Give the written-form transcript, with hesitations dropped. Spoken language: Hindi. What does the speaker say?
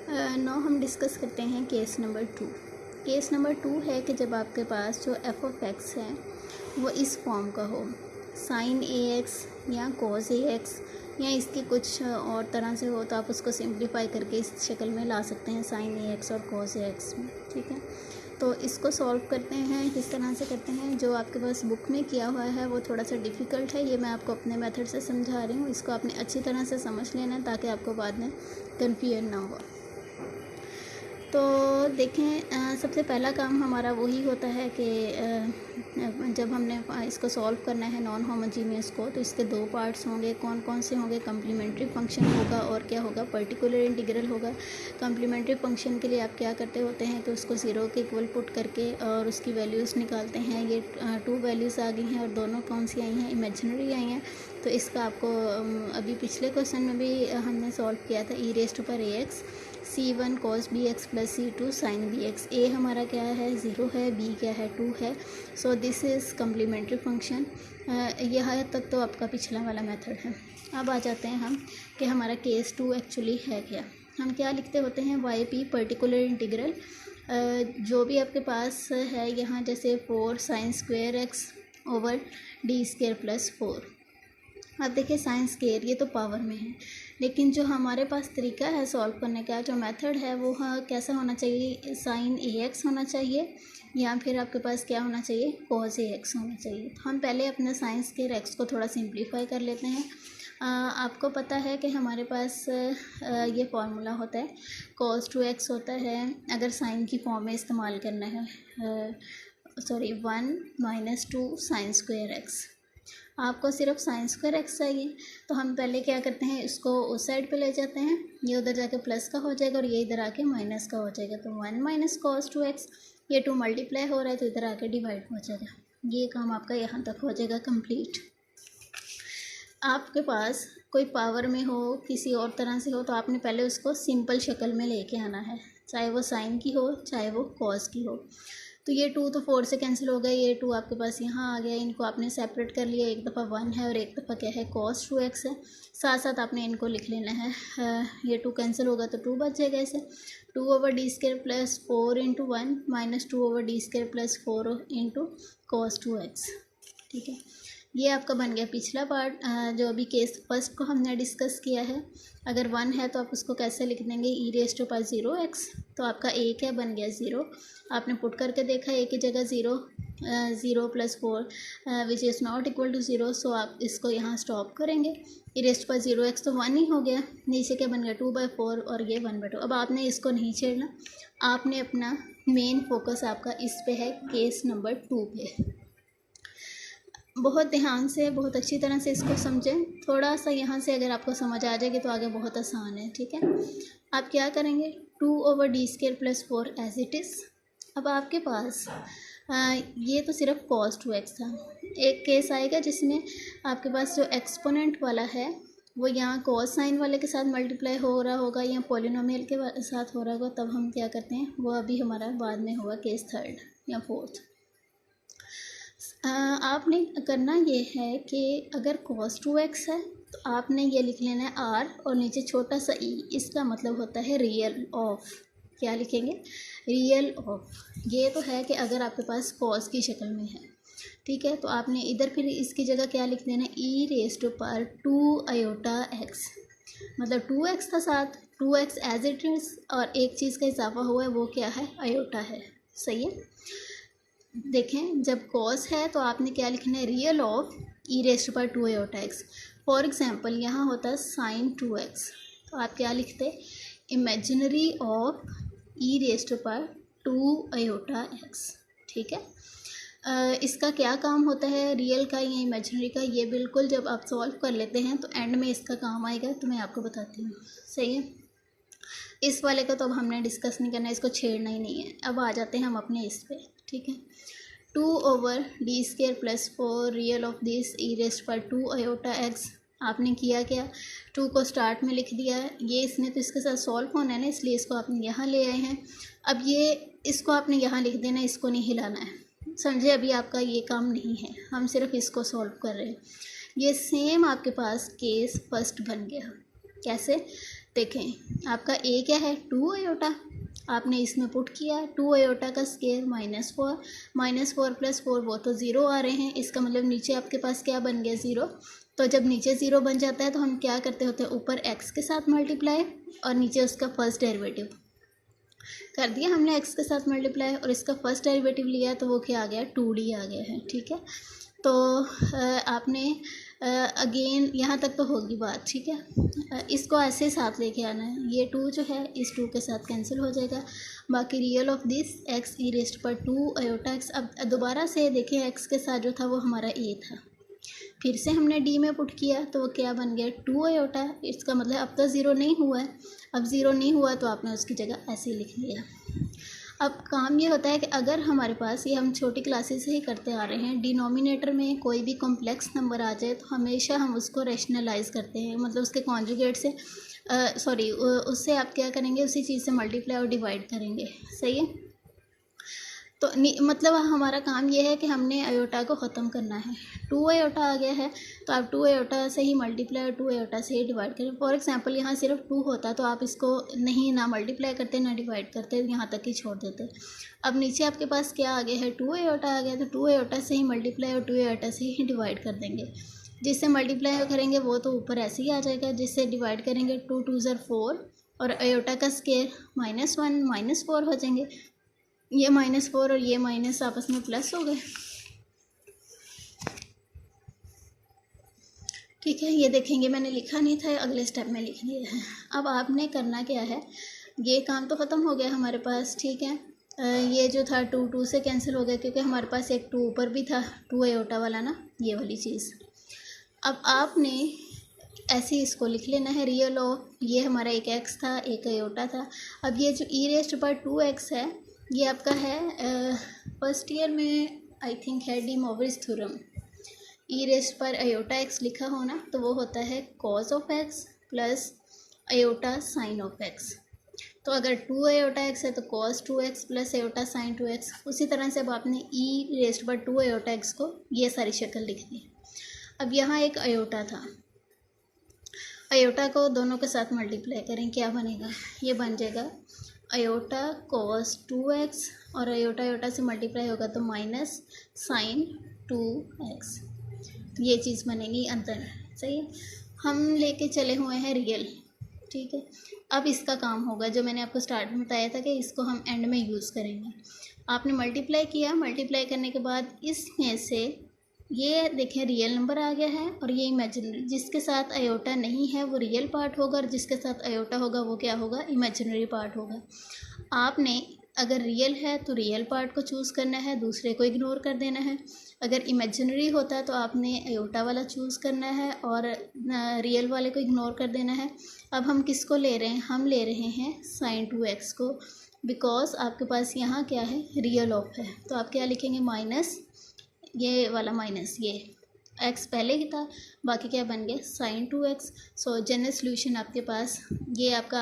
नाउ हम डिस्कस करते हैं केस नंबर 2। केस नंबर 2 है कि जब आपके पास जो एफ ऑफ एक्स है वो इस फॉर्म का हो, साइन ए एक्स या कॉस ए एक्स या इसकी कुछ और तरह से हो, तो आप उसको सिंप्लीफाई करके इस शक्ल में ला सकते हैं, साइन ए एक्स और कॉस ए एक्स में। ठीक है, तो इसको सॉल्व करते हैं, किस तरह से करते हैं। जो आपके पास बुक में किया हुआ है वो थोड़ा सा डिफ़िकल्ट है, ये मैं आपको अपने मेथड से समझा रही हूँ। इसको आपने अच्छी तरह से समझ लेना है ताकि आपको बाद में कन्फ्यूजन ना हो। तो देखें, सबसे पहला काम हमारा वही होता है कि जब हमने इसको सॉल्व करना है नॉन होमोजीनियस को, तो इसके दो पार्ट्स होंगे। कौन कौन से होंगे? कम्प्लीमेंट्री फंक्शन होगा और क्या होगा? पर्टिकुलर इंटीग्रल होगा। कम्प्लीमेंट्री फंक्शन के लिए आप क्या करते होते हैं कि उसको ज़ीरो के इक्वल पुट करके और उसकी वैल्यूज़ निकालते हैं। ये 2 वैल्यूज़ आ गई हैं और दोनों कौन सी आई हैं? इमेजिनरी आई हैं। तो इसका आपको अभी पिछले क्वेश्चन में भी हमने सॉल्व किया था, e raised to power a x c1 cos bx plus c2 sin bx। a हमारा क्या है? 0 है, b क्या है? 2 है। So this is complementary function. यहाँ तक तो आपका पिछला वाला मेथड है। अब आ जाते हैं हम कि हमारा केस 2 एक्चुअली है क्या। हम क्या लिखते होते हैं? वाई पी पर्टिकुलर इंटीग्रल जो भी आपके पास है यहाँ, जैसे 4 sin square x over D square plus 4। अब देखिए साइन स्क्वेयर ये तो पावर में है, लेकिन जो हमारे पास तरीका है सॉल्व करने का, जो मेथड है वो कैसा होना चाहिए? साइन ए एक्स होना चाहिए या फिर आपके पास क्या होना चाहिए? कॉस ए एक्स होना चाहिए। तो हम पहले अपना साइन स्क्वेयर एक्स को थोड़ा सिंप्लीफाई कर लेते हैं। आपको पता है कि हमारे पास ये फार्मूला होता है, कॉस 2x होता है अगर साइन की फॉर्म में इस्तेमाल करना है, 1 माइनस 2 साइन स्क्वेयर एक्स। आपको सिर्फ साइन स्क्वायर एक्स चाहिए, तो हम पहले क्या करते हैं, इसको उस साइड पे ले जाते हैं, ये उधर जाके प्लस का हो जाएगा और ये इधर आके माइनस का हो जाएगा। तो 1 माइनस कॉस 2x, ये 2 मल्टीप्लाई हो रहा है तो इधर आके डिवाइड हो जाएगा। ये काम आपका यहाँ तक हो जाएगा कंप्लीट। आपके पास कोई पावर में हो, किसी और तरह से हो, तो आपने पहले उसको सिंपल शक्ल में लेके आना है, चाहे वो साइन की हो चाहे वो कॉस की हो। तो ये 2 तो 4 से कैंसिल हो गया, ये 2 आपके पास यहाँ आ गया, इनको आपने सेपरेट कर लिया। एक दफ़ा 1 है और एक दफ़ा क्या है? कॉस 2x है। साथ साथ आपने इनको लिख लेना है, ये 2 कैंसिल होगा तो 2 बच जाएगा। ऐसे 2 over d square plus 4 into 1 minus 2 over d square plus 4 into cos 2x। ठीक है, ये आपका बन गया पिछला पार्ट। जो अभी केस फर्स्ट को हमने डिस्कस किया है, अगर 1 है तो आप उसको कैसे लिख देंगे? E raise to power 0x। तो आपका a क्या बन गया? 0। आपने पुट करके देखा a की जगह 0 plus 4 which is not equal to 0। सो आप इसको यहाँ स्टॉप करेंगे। ई रेज़ टू पावर 0x तो 1 ही हो गया। नीचे क्या बन गया? 2/4 और ये 1/2। अब आपने इसको नहीं छेड़ना, आपने अपना मेन फोकस आपका इस पे है, केस नंबर 2 पे। बहुत ध्यान से, बहुत अच्छी तरह से इसको समझें। थोड़ा सा यहाँ से अगर आपको समझ आ जाएगी तो आगे बहुत आसान है। ठीक है, आप क्या करेंगे? 2 over d square plus 4 as it is. अब आपके पास ये तो सिर्फ कॉस 2x था। एक केस आएगा जिसमें आपके पास जो एक्सपोनेंट वाला है वो यहाँ कॉस साइन वाले के साथ मल्टीप्लाई हो रहा होगा या पॉलिनोमियल के साथ हो रहा होगा। तब हम क्या करते हैं, वो अभी हमारा बाद में होगा, केस 3rd या 4th। आपने करना ये है कि अगर cos 2x है तो आपने ये लिख लेना है r और नीचे छोटा सा e। इसका मतलब होता है रियल ऑफ। क्या लिखेंगे? Real of. ये तो है कि अगर आपके पास cos की शक्ल में है। ठीक है, तो आपने इधर फिर इसकी जगह क्या लिख देना है? E raise to power 2 iota x। मतलब 2x था साथ, 2x एज इट इज़, और एक चीज़ का इजाफा हुआ है, वो क्या है? आयोटा है। सही है। देखें, जब कॉस है तो आपने क्या लिखना है? Real of e raise to power 2 iota x. For example यहाँ होता है साइन 2x, तो आप क्या लिखते? Imaginary of e raise to power 2 iota x. ठीक है, इसका क्या काम होता है, रियल का या इमेजिनरी का? ये बिल्कुल जब आप सॉल्व कर लेते हैं तो एंड में इसका काम आएगा, तो मैं आपको बताती हूँ। सही है, इस वाले का तो अब हमने डिस्कस नहीं करना है, इसको छेड़ना ही नहीं है। अब आ जाते हैं हम अपने इस पे। ठीक है, 2 over d square plus 4 real of this E raised power 2 iota x. आपने किया क्या? 2 को स्टार्ट में लिख दिया है, ये इसने तो इसके साथ सॉल्व होना है ना, इसलिए इसको आपने यहाँ ले आए हैं। अब ये इसको आपने यहाँ लिख देना, इसको नहीं हिलाना है। समझे? अभी आपका ये काम नहीं है, हम सिर्फ इसको सॉल्व कर रहे हैं। ये सेम आपके पास केस फर्स्ट बन गया। कैसे? देखें आपका ए क्या है 2 आयोटा, आपने इसमें पुट किया 2 आयोटा का स्केयर -4 प्लस 4 वो तो 0 आ रहे हैं, इसका मतलब नीचे आपके पास क्या बन गया 0। तो जब नीचे 0 बन जाता है तो हम क्या करते होते हैं, ऊपर x के साथ मल्टीप्लाई और नीचे उसका फर्स्ट डेरिवेटिव कर दिया हमने, x के साथ मल्टीप्लाई और इसका फर्स्ट डेरिवेटिव लिया तो वो क्या आ गया 2d आ गया है। ठीक है, तो आपने अगेन यहाँ तक तो होगी बात। ठीक है, इसको ऐसे साथ लेके आना है, ये 2 जो है इस 2 के साथ कैंसिल हो जाएगा, बाकी real of this x E rest पर 2 आयोटा x। अब दोबारा से देखें x के साथ जो था वो हमारा a था, फिर से हमने d में पुट किया तो वो क्या बन गया 2 आयोटा। इसका मतलब अब तो 0 नहीं हुआ है, अब 0 नहीं हुआ तो आपने उसकी जगह ऐसे ही लिख लिया। अब काम ये होता है कि अगर हमारे पास, ये हम छोटी क्लासेस से ही करते आ रहे हैं, डिनोमिनेटर में कोई भी कॉम्प्लेक्स नंबर आ जाए तो हमेशा हम उसको रैशनलाइज करते हैं, मतलब उसके कॉन्जुगेट से उससे आप क्या करेंगे, उसी चीज़ से मल्टीप्लाई और डिवाइड करेंगे। सही है, तो मतलब हमारा काम ये है कि हमने आयोटा को ख़त्म करना है। 2 आयोटा आ गया है तो आप 2 आयोटा से ही मल्टीप्लाई और 2 आयोटा से ही डिवाइड करें। फॉर एग्जांपल यहाँ सिर्फ 2 होता तो आप इसको नहीं ना मल्टीप्लाई करते ना डिवाइड करते, यहाँ तक ही छोड़ देते। अब नीचे आपके पास क्या आ गया है 2 आयोटा आ गया, तो 2 आयोटा से ही मल्टीप्लाई और 2 आयोटा से ही डिवाइड कर देंगे। जिससे मल्टीप्लाई करेंगे वो तो ऊपर ऐसे ही आ जाएगा, जिससे डिवाइड करेंगे 2 2 ज़र 4 और आयोटा का स्केयर -1 -4 हो जाएंगे। ये -4 और ये माइनस आपस में प्लस हो गए। ठीक है, ये देखेंगे मैंने लिखा नहीं था, अगले स्टेप में लिख लिया है। अब आपने करना क्या है, ये काम तो ख़त्म हो गया हमारे पास। ठीक है, ये जो था 2 2 से कैंसिल हो गया क्योंकि हमारे पास एक 2 ऊपर भी था, 2 आयोटा वाला ना, ये वाली चीज़। अब आपने ऐसे ही इसको लिख लेना है, रियल ऑफ, ये हमारा एक x था एक आयोटा था। अब ये जो ई रेस्ट पर 2x है ये आपका है फर्स्ट ईयर में आई थिंक है डी मोवरिस थ्योरम। ई रेस्ट पर आयोटा x लिखा हो ना तो वो होता है cos of x plus iota sine of x। तो अगर 2 आयोटा x है तो cos 2x plus iota sine 2x। उसी तरह से अब आपने ई रेस्ट पर 2 आयोटा x को ये सारी शक्ल लिख दी। अब यहाँ एक आयोटा था, आयोटा को दोनों के साथ मल्टीप्लाई करें, क्या बनेगा, ये बन जाएगा आयोटा कॉस 2x और आयोटा आयोटा से मल्टीप्लाई होगा तो माइनस साइन 2x, तो ये चीज़ बनेगी अंदर। सही है, हम लेके चले हुए हैं रियल। ठीक है, अब इसका काम होगा जो मैंने आपको स्टार्ट में बताया था कि इसको हम एंड में यूज़ करेंगे। आपने मल्टीप्लाई किया, मल्टीप्लाई करने के बाद इसमें से ये देखें रियल नंबर आ गया है और ये इमेजिनरी, जिसके साथ आयोटा नहीं है वो रियल पार्ट होगा और जिसके साथ आयोटा होगा वो क्या होगा, इमेजिनरी पार्ट होगा। आपने अगर रियल है तो रियल पार्ट को चूज़ करना है, दूसरे को इग्नोर कर देना है। अगर इमेजिनरी होता तो आपने आयोटा वाला चूज़ करना है और रियल वाले को इग्नोर कर देना है। अब हम किसको ले रहे हैं, हम ले रहे हैं साइन 2x को, बिकॉज आपके पास यहाँ क्या है रियल ऑफ है। तो आप क्या लिखेंगे, माइनस ये वाला माइनस, ये x पहले ही था, बाकी क्या बन गया साइन 2x। सो जनरल सोल्यूशन आपके पास ये आपका